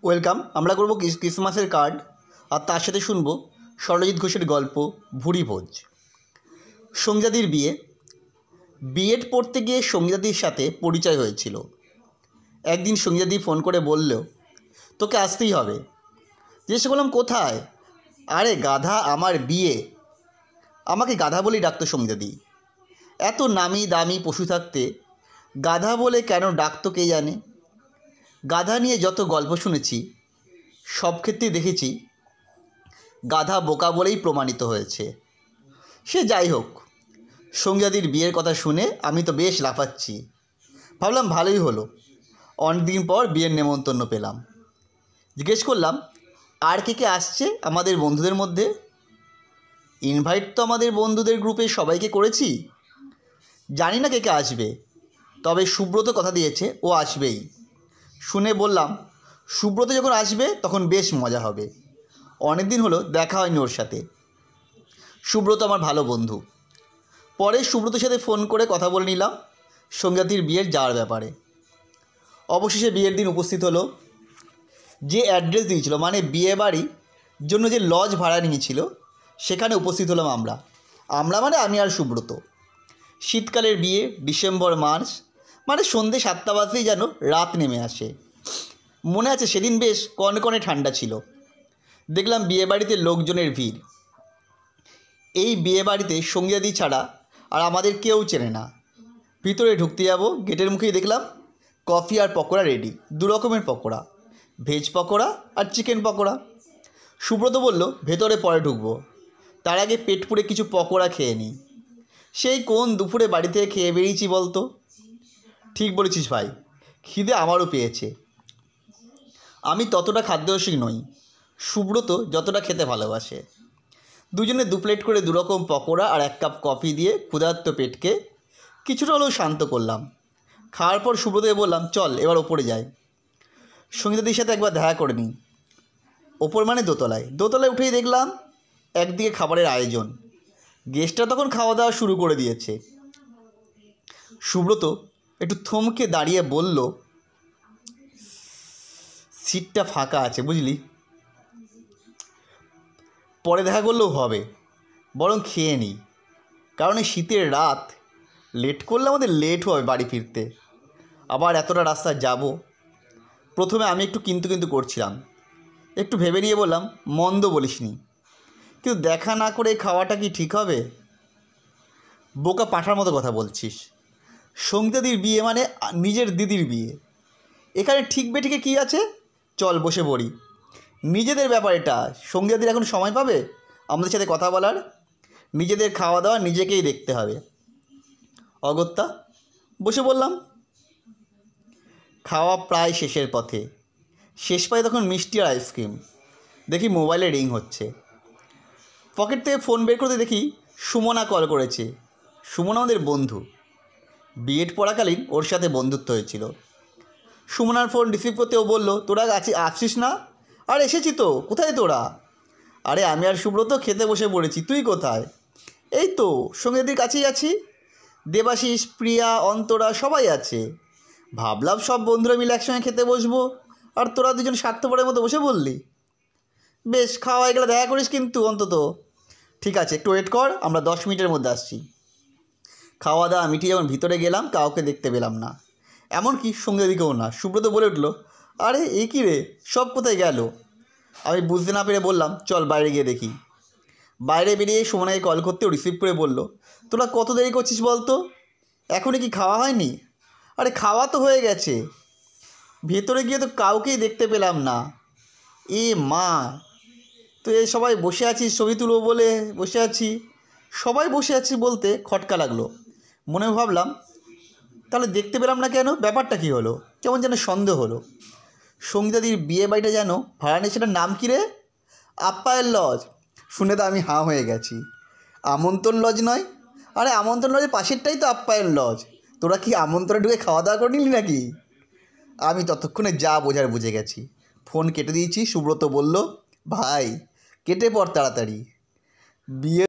Welcome. আমরা করব ক্রিসমাসের কার্ড আর তার সাথে শুনব সরজিৎ ঘোষের গল্প ভুরি ভোজ। সঙ্গীতাদির বিয়ে। বিএড পড়তে গিয়ে সঙ্গীতাদির সাথে পরিচয় হয়েছিল। একদিন সঙ্গীতাদি ফোন করে বলল, তোকে আসতেই হবে। জিজ্ঞেস করলাম কোথায়? আরে গাধা, আমার বিয়ে। আমাকে গাধা বলেই ডাকতো সঙ্গীতাদি। এত নামি দামি পশু থাকতে গাধা বলে কেন ডাকতো কে জানে। গাধা নিয়ে যত গল্প শুনেছি সব ক্ষেত্রেই দেখেছি গাধা বোকা বলেই প্রমাণিত হয়েছে। সে যাই হোক, সঙ্গীতাদির বিয়ের কথা শুনে আমি তো বেশ লাফাচ্ছি। ভাবলাম ভালোই হলো, অনেক দিন পর বিয়ের নেমন্তন্ন পেলাম। জিজ্ঞেস করলাম আর কে আসছে আমাদের বন্ধুদের মধ্যে। ইনভাইট তো আমাদের বন্ধুদের গ্রুপে সবাইকে করেছি, জানি না কে আসবে, তবে সুব্রত কথা দিয়েছে ও আসবেই। শুনে বললাম, সুব্রত যখন আসবে তখন বেশ মজা হবে। অনেক দিন হলো দেখা হয়নি ওর সাথে। সুব্রত আমার ভালো বন্ধু। পরে সুব্রতর সাথে ফোন করে কথা বলে নিলাম সঙ্গীতাদির বিয়ের যাওয়ার ব্যাপারে। অবশেষে বিয়ের দিন উপস্থিত হলো। যে অ্যাড্রেস দিয়েছিল, মানে বিয়ে বাড়ির জন্য যে লজ ভাড়া নিয়েছিল, সেখানে উপস্থিত হলাম আমরা মানে আমি আর সুব্রত। শীতকালের বিয়ে, ডিসেম্বর মাস, মানে সন্ধ্যে 7টা বাজতেই যেন রাত নেমে আসে। মনে আছে সেদিন বেশ কনকনে ঠান্ডা ছিল। দেখলাম বিয়েবাড়িতে লোকজনের ভিড়। এই বিয়েবাড়িতে সঙ্গীতাদি ছাড়া আর আমাদের কেউ চেনে না। ভিতরে ঢুকতে যাব, গেটের মুখেই দেখলাম কফি আর পকোড়া রেডি। 2 রকমের পকোড়া, ভেজ পকোড়া আর চিকেন পকোড়া। সুব্রত বলল ভেতরে পরে ঢুকবো, তার আগে পেট পুড়ে কিছু পকোড়া খেয়ে নিই। সেই কোন দুপুরে বাড়ি থেকে খেয়ে বেরিয়েছি বলতো। ঠিক বলেছিস ভাই, খিদে আমারও পেয়েছে। আমি ততটা খাদ্যরসিক নই, সুব্রত যতটা খেতে ভালোবাসে। দুজনে 2 প্লেট করে 2 রকম পকোড়া আর 1 কাপ কফি দিয়ে ক্ষুধার্ত পেটকে কিছুটা হলেও শান্ত করলাম। খাওয়ার পর সুব্রতকে বললাম, চল এবার ওপরে যাই, সঙ্গীতাদির সাথে একবার দেখা করে নিই। ওপর মানে দোতলায় উঠেই দেখলাম একদিকে খাবারের আয়োজন। গেস্টরা তখন খাওয়া দাওয়া শুরু করে দিয়েছে। সুব্রত একটু থমকে দাঁড়িয়ে বলল, সিটটা ফাঁকা আছে বুঝলি, পরে দেখা করলেও হবে, বরং খেয়ে নিই, কারণ এই শীতের রাত, লেট করলে আমাদের লেট হবে বাড়ি ফিরতে, আবার এতটা রাস্তা যাব। প্রথমে আমি একটু কিন্তু করছিলাম, একটু ভেবে নিয়ে বললাম, মন্দ বলিসনি, কিন্তু দেখা না করে খাওয়াটা কি ঠিক হবে? বোকা পাঁঠার মতো কথা বলছিস। সঙ্গীতাদির বিয়ে মানে নিজের দিদির বিয়ে, এখানে ঠিক বেঠিকে কী আছে? চল বসে পড়ি। নিজেদের ব্যাপার এটা, সঙ্গীতাদির এখন সময় পাবে আমাদের সাথে কথা বলার? নিজেদের খাওয়া দাওয়া নিজেকেই দেখতে হবে। অগত্যা বসে বললাম। খাওয়া প্রায় শেষের পথে, শেষ পাই তখন মিষ্টি আর আইসক্রিম। দেখি মোবাইলে রিং হচ্ছে। পকেট থেকে ফোন বের করতে দেখি সুমনা কল করেছে। সুমনা আমাদের বন্ধু, বিএড পড়াকালীন ওর সাথে বন্ধুত্ব হয়েছিল। সুমনার ফোন রিসিভ করতে ও বলল, তোরা আসছিস না? আর এসেছি তো, কোথায় তোরা? আরে আমি আর সুব্রত খেতে বসে পড়েছি, তুই কোথায়? এই তো সঙ্গীতাদির কাছেই আছি, দেবাশিস, প্রিয়া, অন্তরা সবাই আছে। ভাবলাম সব বন্ধুরা মিলে একসঙ্গে খেতে বসবো, আর তোরা দুজন স্বার্থপরের মতো বসে বললি। বেশ, খাওয়া হয়ে গেলে দেখা করিস কিন্তু অন্তত। ঠিক আছে, একটু ওয়েট কর, আমরা 10 মিনিটের মধ্যে আসছি। খাওয়া দাওয়া মিটিয়ে যখন ভিতরে গেলাম, কাউকে দেখতে পেলাম না, এমনকি সঙ্গীতাদিকেও না। সুব্রত বলে উঠল, আরে এ কী রে, সব কোথায় গেল? আমি বুঝতে না পেরে বললাম, চল বাইরে গিয়ে দেখি। বাইরে বেরিয়ে সুমনাকে কল করতেও রিসিভ করে বলল, তোরা কত দেরি করছিস বলতো, এখনই কি খাওয়া হয়নি? আরে খাওয়া তো হয়ে গেছে, ভেতরে গিয়ে তো কাউকেই দেখতে পেলাম না। এ মা, তো এ সবাই বসে আছিস, ছবি তুলব বলে বসে আছি, সবাই বসে আছি বলতে খটকা লাগলো। মনে ভাবলাম, তাহলে দেখতে পেলাম না কেন, ব্যাপারটা কী হলো? কেমন যেন সন্দেহ হলো। সঙ্গীতাদির বিয়ে বাড়িটা যেন ভাড়া নিয়ে, সেটার নাম কী রে? আপ্যায়ন লজ। শুনে তো আমি হাঁ হয়ে গেছি। আমন্ত্রণ লজ নয়? আরে আমন্ত্রণ লজের পাশেরটাই তো আপ্যায়ন লজ। তোরা কি আমন্ত্রণে ঢুকে খাওয়া দাওয়া করে নিলি নাকি? আমি ততক্ষণে যা বোঝার বুঝে গেছি। ফোন কেটে দিয়েছি। সুব্রত বলল, ভাই কেটে পড় তাড়াতাড়ি, বিয়ে